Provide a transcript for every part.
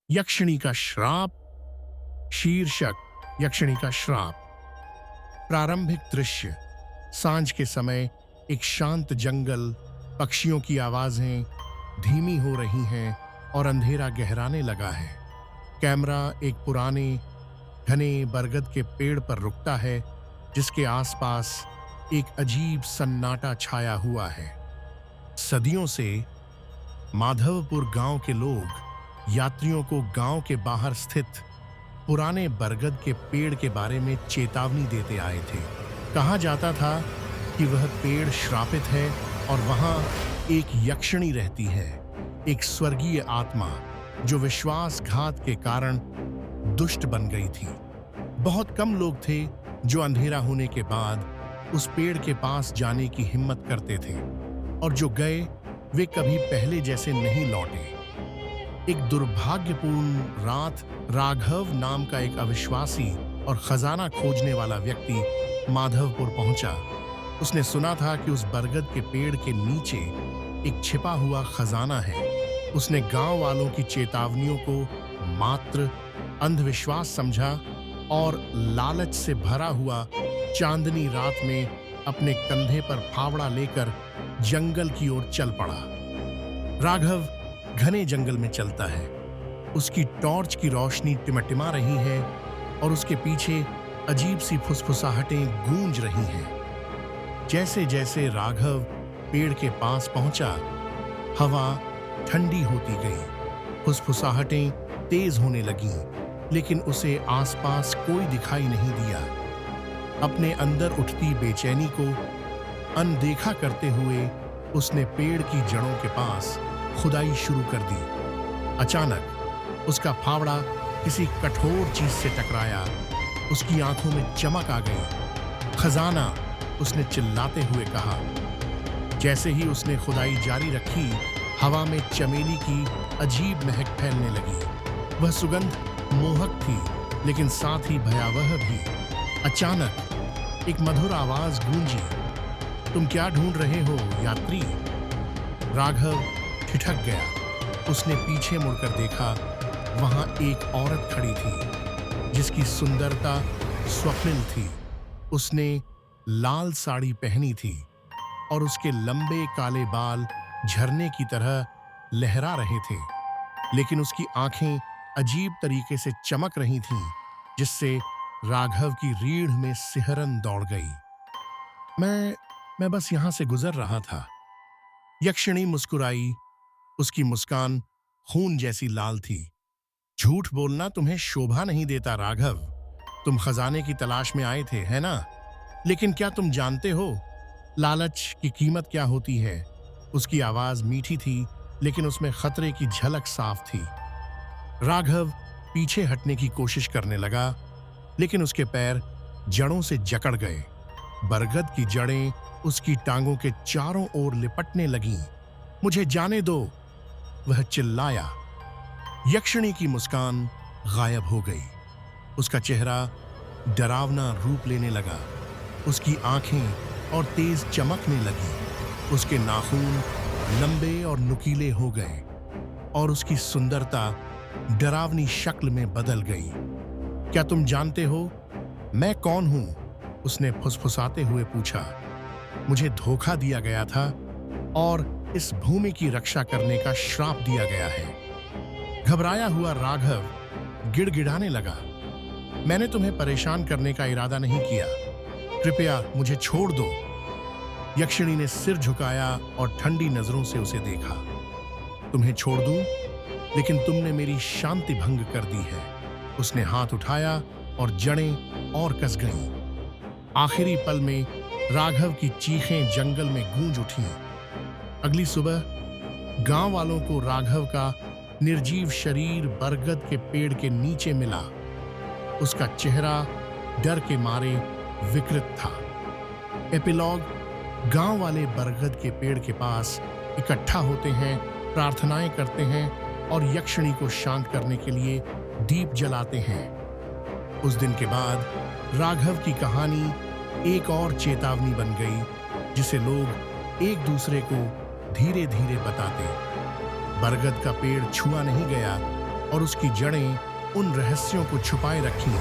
यक्षिणी का श्राप। शीर्षक यक्षिणी का श्राप। प्रारंभिक दृश्य। सांझ के समय एक शांत जंगल, पक्षियों की आवाजें धीमी हो रही हैं और अंधेरा गहराने लगा है। कैमरा एक पुराने घने बरगद के पेड़ पर रुकता है जिसके आसपास एक अजीब सन्नाटा छाया हुआ है। सदियों से माधवपुर गांव के लोग यात्रियों को गांव के बाहर स्थित पुराने बरगद के पेड़ के बारे में चेतावनी देते आए थे। कहा जाता था कि वह पेड़ श्रापित है और वहां एक यक्षिणी रहती है, एक स्वर्गीय आत्मा जो विश्वासघात के कारण दुष्ट बन गई थी। बहुत कम लोग थे जो अंधेरा होने के बाद उस पेड़ के पास जाने की हिम्मत करते थे, और जो गए वे कभी पहले जैसे नहीं लौटे। एक दुर्भाग्यपूर्ण रात राघव नाम का एक अविश्वासी और खजाना खोजने वाला व्यक्ति माधवपुर पहुंचा। उसने सुना था कि उस बरगद के पेड़ के नीचे एक छिपा हुआ खजाना है। उसने गांव वालों की चेतावनियों को मात्र अंधविश्वास समझा और लालच से भरा हुआ चांदनी रात में अपने कंधे पर फावड़ा लेकर जंगल की ओर चल पड़ा। राघव घने जंगल में चलता है। उसकी टॉर्च की रोशनी टिमटिमा रही है और उसके पीछे अजीब सी फुसफुसाहटें गूंज रही हैं। जैसे जैसे राघव पेड़ के पास पहुंचा, हवा ठंडी होती गई, फुसफुसाहटें तेज होने लगीं, लेकिन उसे आसपास कोई दिखाई नहीं दिया। अपने अंदर उठती बेचैनी को अनदेखा करते हुए उसने पेड़ की जड़ों के पास खुदाई शुरू कर दी। अचानक उसका फावड़ा किसी कठोर चीज से टकराया। उसकी आंखों में चमक आ गई। खजाना, उसने चिल्लाते हुए कहा। जैसे ही उसने खुदाई जारी रखी, हवा में चमेली की अजीब महक फैलने लगी। वह सुगंध मोहक थी लेकिन साथ ही भयावह भी। अचानक एक मधुर आवाज गूंजी, तुम क्या ढूंढ रहे हो यात्री? राघव ठिठक गया। उसने पीछे मुड़कर देखा, वहां एक औरत खड़ी थी जिसकी सुंदरता स्वप्निल थी। उसने लाल साड़ी पहनी थी और उसके लंबे काले बाल झरने की तरह लहरा रहे थे, लेकिन उसकी आंखें अजीब तरीके से चमक रही थीं, जिससे राघव की रीढ़ में सिहरन दौड़ गई। मैं बस यहां से गुजर रहा था। यक्षिणी मुस्कुराई। उसकी मुस्कान खून जैसी लाल थी। झूठ बोलना तुम्हें शोभा नहीं देता राघव। तुम खजाने की तलाश में आए थे, है ना? लेकिन क्या तुम जानते हो लालच की कीमत क्या होती है? उसकी आवाज मीठी थी लेकिन उसमें खतरे की झलक साफ थी। राघव पीछे हटने की कोशिश करने लगा, लेकिन उसके पैर जड़ों से जकड़ गए। बरगद की जड़ें उसकी टांगों के चारों ओर लिपटने लगीं। मुझे जाने दो, वह चिल्लाया। यक्षिणी की मुस्कान गायब हो गई। उसका चेहरा डरावना रूप लेने लगा। उसकी आंखें और तेज चमकने लगी। उसके नाखून लंबे और नुकीले हो गए और उसकी सुंदरता डरावनी शक्ल में बदल गई। क्या तुम जानते हो मैं कौन हूं? उसने फुसफुसाते हुए पूछा। मुझे धोखा दिया गया था और इस भूमि की रक्षा करने का श्राप दिया गया है। घबराया हुआ राघव गिड़गिड़ाने लगा। मैंने तुम्हें परेशान करने का इरादा नहीं किया। कृपया मुझे छोड़ दो। यक्षिणी ने सिर झुकाया और ठंडी नजरों से उसे देखा। तुम्हें छोड़ दूं, लेकिन तुमने मेरी शांति भंग कर दी है। उसने हाथ उठाया और जड़ें और कस गईं। आखिरी पल में राघव की चीखें जंगल में गूंज उठीं। अगली सुबह गांव वालों को राघव का निर्जीव शरीर बरगद के पेड़ के नीचे मिला। उसका चेहरा डर के मारे विकृत था। एपिलॉग। गांव वाले बरगद के पेड़ के पास इकट्ठा होते हैं, प्रार्थनाएं करते हैं और यक्षिणी को शांत करने के लिए दीप जलाते हैं। उस दिन के बाद राघव की कहानी एक और चेतावनी बन गई, जिसे लोग एक दूसरे को धीरे धीरे बताते। बरगद का पेड़ छुआ नहीं गया और उसकी जड़ें उन रहस्यों को छुपाए रखी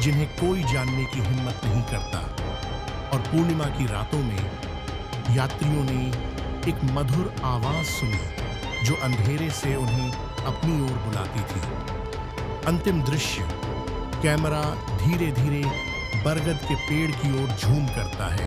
जिन्हें कोई जानने की हिम्मत नहीं करता। और पूर्णिमा की रातों में यात्रियों ने एक मधुर आवाज सुनी जो अंधेरे से उन्हें अपनी ओर बुलाती थी। अंतिम दृश्य, कैमरा धीरे धीरे बरगद के पेड़ की ओर झूम करता है।